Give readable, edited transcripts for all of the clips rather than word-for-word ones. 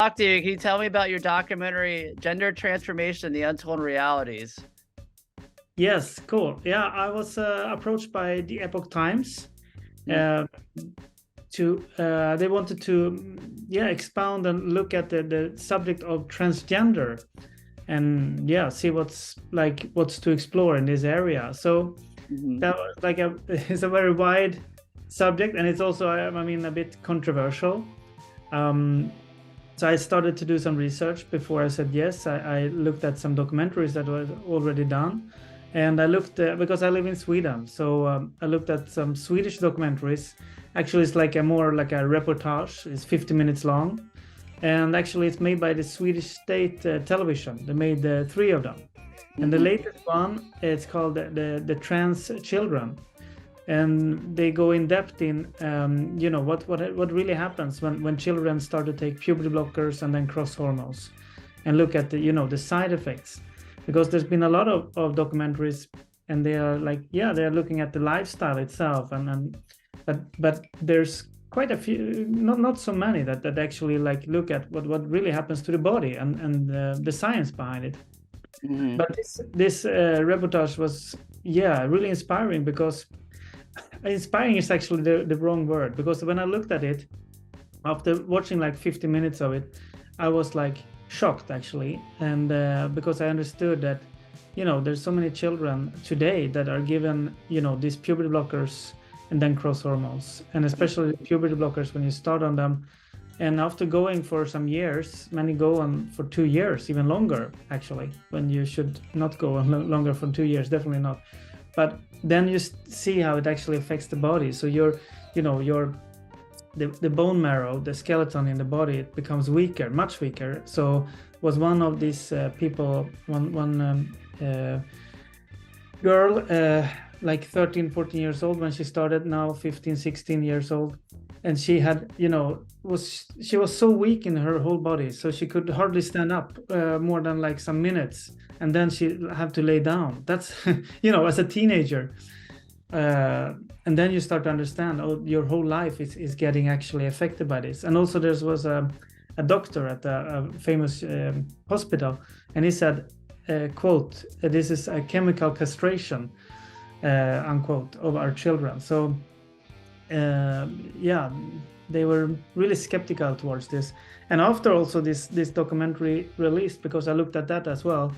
talk to you. Can you tell me about your documentary, Gender Transformation, the Untold Realities? Yes, cool. Yeah, I was approached by the Epoch Times Mm. uh, to they wanted to expound and look at the subject of transgender and see what's to explore in this area. So Mhm. that was like it's a very wide subject, and it's also I mean a bit controversial. Um, so I started to do some research before I said yes. I looked at some documentaries that were already done, and I looked because I live in Sweden. So I looked at some Swedish documentaries. Actually, it's like a more like a reportage. It's 50 minutes long, and actually it's made by the Swedish state television. They made three of them, and the Mhm. latest one it's called the Trans Children, and they go in depth in what really happens when children start to take puberty blockers and then cross hormones, and look at the side effects, because there's been a lot of documentaries, and they are like they are looking at the lifestyle itself, and but there's quite a few, not so many that actually like look at what really happens to the body and the science behind it. Mhm. But this reportage was really inspiring, because inspiring is actually the wrong word, because when I looked at it after watching like 50 minutes of it, I was like shocked actually, and because I understood that there's so many children today that are given these puberty blockers and then cross hormones, and especially puberty blockers when you start on them, and after going for some years, many go on for 2 years, even longer actually, when you should not go on longer for 2 years, definitely not. But then you see how it actually affects the body. So the bone marrow, the skeleton in the body, it becomes weaker, much weaker. So was one of these people, one girl, like 13, 14 years old when she started, now 15, 16 years old. And she had, she was so weak in her whole body, so she could hardly stand up more than like some minutes, and then she had to lay down. That's, as a teenager. And then you start to understand, oh, your whole life is getting actually affected by this. And also there was a doctor at a famous hospital, and he said, quote, this is a chemical castration, unquote, of our children. So they were really skeptical towards this. And after also this documentary released, because I looked at that as well,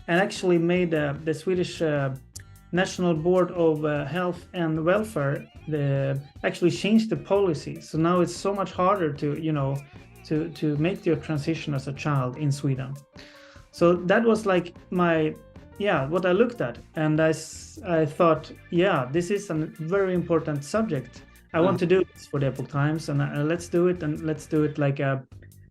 and actually made the Swedish National Board of Health and Welfare actually changed the policy. So now it's so much harder to make your transition as a child in Sweden. So that was like what I looked at, and I thought, this is a very important subject. I want to do this for the Epoch Times, and let's do it, and let's do it like a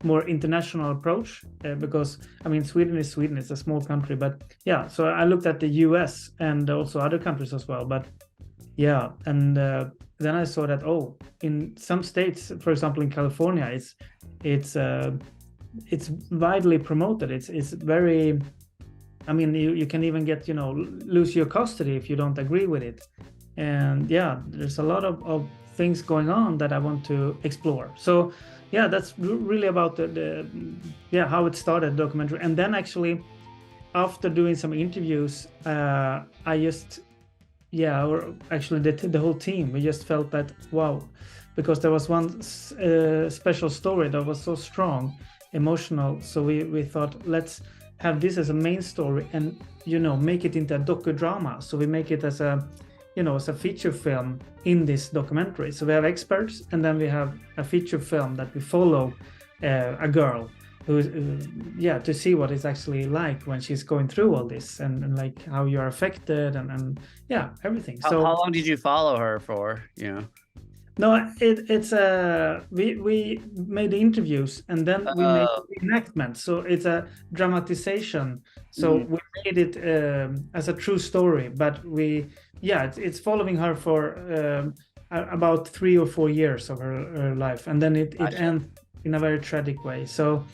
more international approach, because I mean Sweden is Sweden, it's a small country, but so I looked at the US and also other countries as well. But and then I saw that, oh, in some states, for example in California, it's widely promoted. It's very, I mean, you can even get lose your custody if you don't agree with it. And there's a lot of things going on that I want to explore. So that's really about the how it started, documentary. And then actually after doing some interviews, I just or actually the whole team, we just felt that, wow, because there was one special story that was so strong, emotional. So we thought, let's have this as a main story and make it into a docudrama. So we make it as a as a feature film in this documentary. So we have experts, and then we have a feature film that we follow a girl who to see what it's actually like when she's going through all this, and like how you're affected, and everything. How long did you follow her for? No, it's we made the interviews, and then we made the enactment. So it's a dramatization. So we made it as a true story, but it's following her for about 3 or 4 years of her life, and then it ends in a very tragic way. So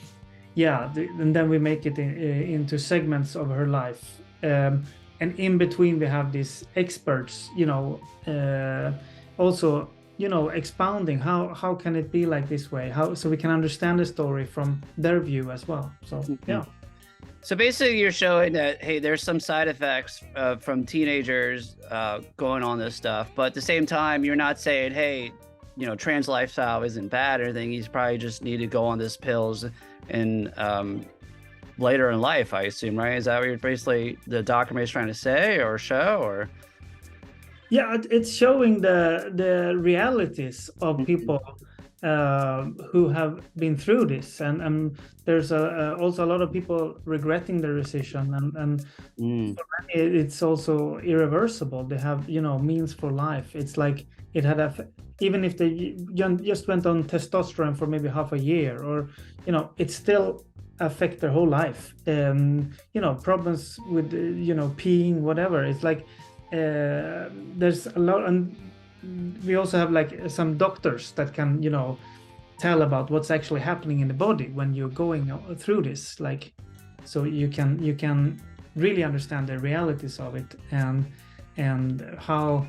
and then we make it into segments of her life, and in between we have these experts, also expounding how can it be like this way, how so we can understand the story from their view as well. So yeah. So basically you're showing that, hey, there's some side effects from teenagers going on this stuff, but at the same time you're not saying, hey, trans lifestyle isn't bad or anything. He's probably just need to go on this pills and later in life, I assume, right? Is that what you're basically the documentary is trying to say or show? Or yeah, it's showing the realities of people who have been through this, and there's also a lot of people regretting their decision, and for many, it's also irreversible. They have means for life. It's like it had even if they just went on testosterone for maybe half a year, or it still affect their whole life. Problems with peeing, whatever. It's like there's a lot, and we also have like some doctors that can tell about what's actually happening in the body when you're going through this, like, so you can really understand the realities of it and how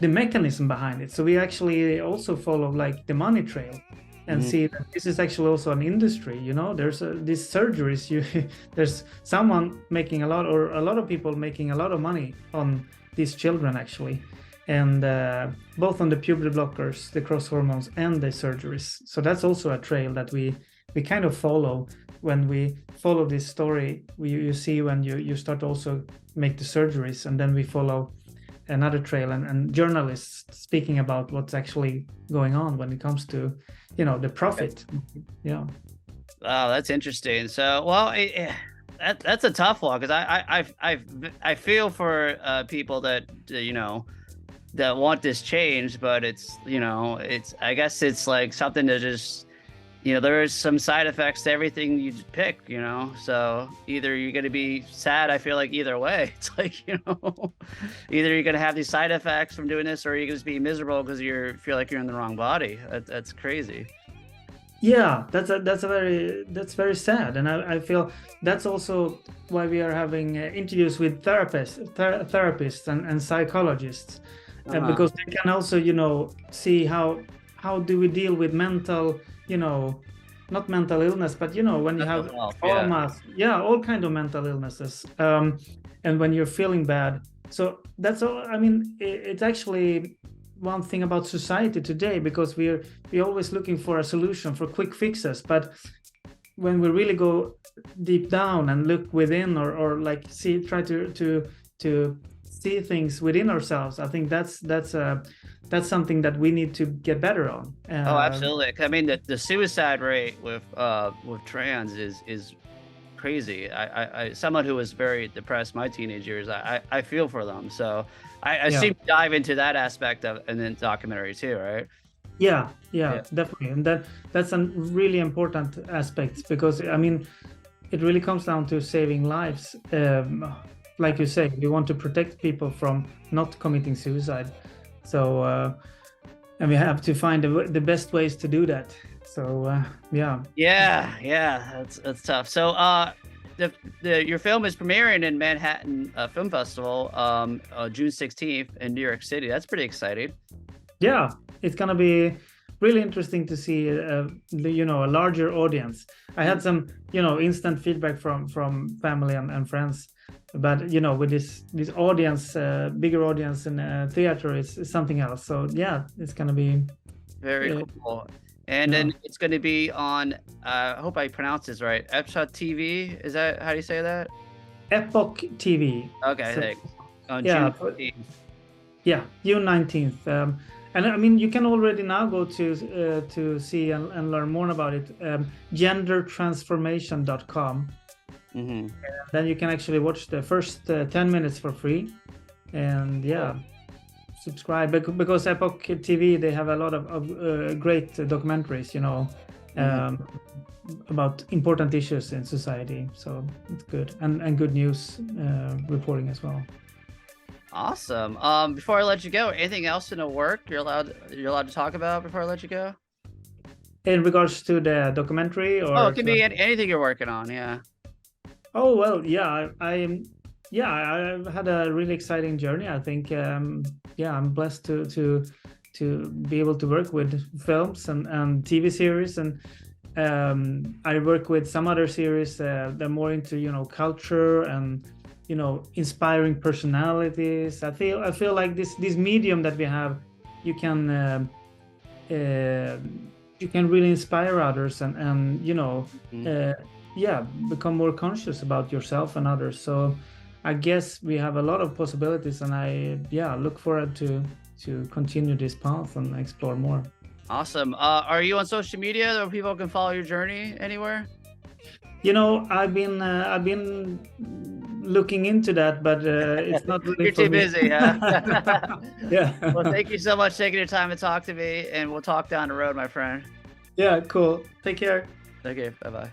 the mechanism behind it. So we actually also follow like the money trail and see that this is actually also an industry. There's these surgeries, there's someone making a lot of people making a lot of money on these children actually, and both on the puberty blockers, the cross hormones, and the surgeries. So that's also a trail that we kind of follow. When we follow this story, you see when you start also make the surgeries, and then we follow another trail and journalists speaking about what's actually going on when it comes to the profit. Yeah. Wow, that's interesting. So, well, that's a tough one, because I feel for people that that want this change, but it's I guess it's like something to just there is some side effects to everything you pick, so either you're going to be sad. I feel like either way, it's like either you're going to have these side effects from doing this, or you're going to be miserable because you feel like you're in the wrong body. That's crazy. Yeah, that's very sad, and I feel that's also why we are having interviews with therapists and psychologists, because they can also see how do we deal with mental, not mental illness, but when you have traumas, all kind of mental illnesses, and when you're feeling bad. So that's all. I mean, it's actually one thing about society today, because we're always looking for a solution, for quick fixes, but when we really go deep down and look within, or like try to see things within ourselves, I think that's something that we need to get better on. Oh, absolutely. I mean, the suicide rate with trans is crazy. I someone who was very depressed my teenage years, I feel for them. So I seem to dive into that aspect of in the documentary too, right? Yeah, definitely. And that's a really important aspect, because I mean, it really comes down to saving lives. Like you say, we want to protect people from not committing suicide. So and we have to find the best ways to do that. So yeah, that's tough. So your film is premiering in Manhattan Film Festival June 16th in New York City. That's pretty exciting. Yeah, it's gonna be really interesting to see a larger audience. I had some instant feedback from family and friends, but with this audience, bigger audience in theater is something else. So yeah, it's gonna be very cool. And then it's going to be on, I hope I pronounce this right, EpochTV. Is that, how do you say that? EpochTV. Okay, thanks. On June 19th. Yeah, June 19th. And I mean, you can already now go to see and learn more about it. gendertransformation.com. And then you can actually watch the first 10 minutes for free. And subscribe, because Epoch TV, they have a lot of great documentaries, about important issues in society. So it's good, and good news reporting as well. Awesome. Before I let you go, anything else in the work you're allowed to talk about before I let you go? In regards to the documentary, or it can be anything you're working on. Yeah. Oh well, yeah. I've had a really exciting journey. I think, I'm blessed to to be able to work with films and TV series, and I work with some other series that are more into, you know, culture and, you know, inspiring personalities. I feel like this medium that we have, you can really inspire others and you know, yeah, become more conscious about yourself and others. So I guess we have a lot of possibilities, and I look forward to continue this path and explore more. Awesome. Are you on social media where people can follow your journey anywhere? You know, I've been looking into that, but it's not really. You're too busy, huh? Yeah. Well, thank you so much for taking your time to talk to me, and we'll talk down the road, my friend. Yeah, cool. Take care. Okay, bye-bye.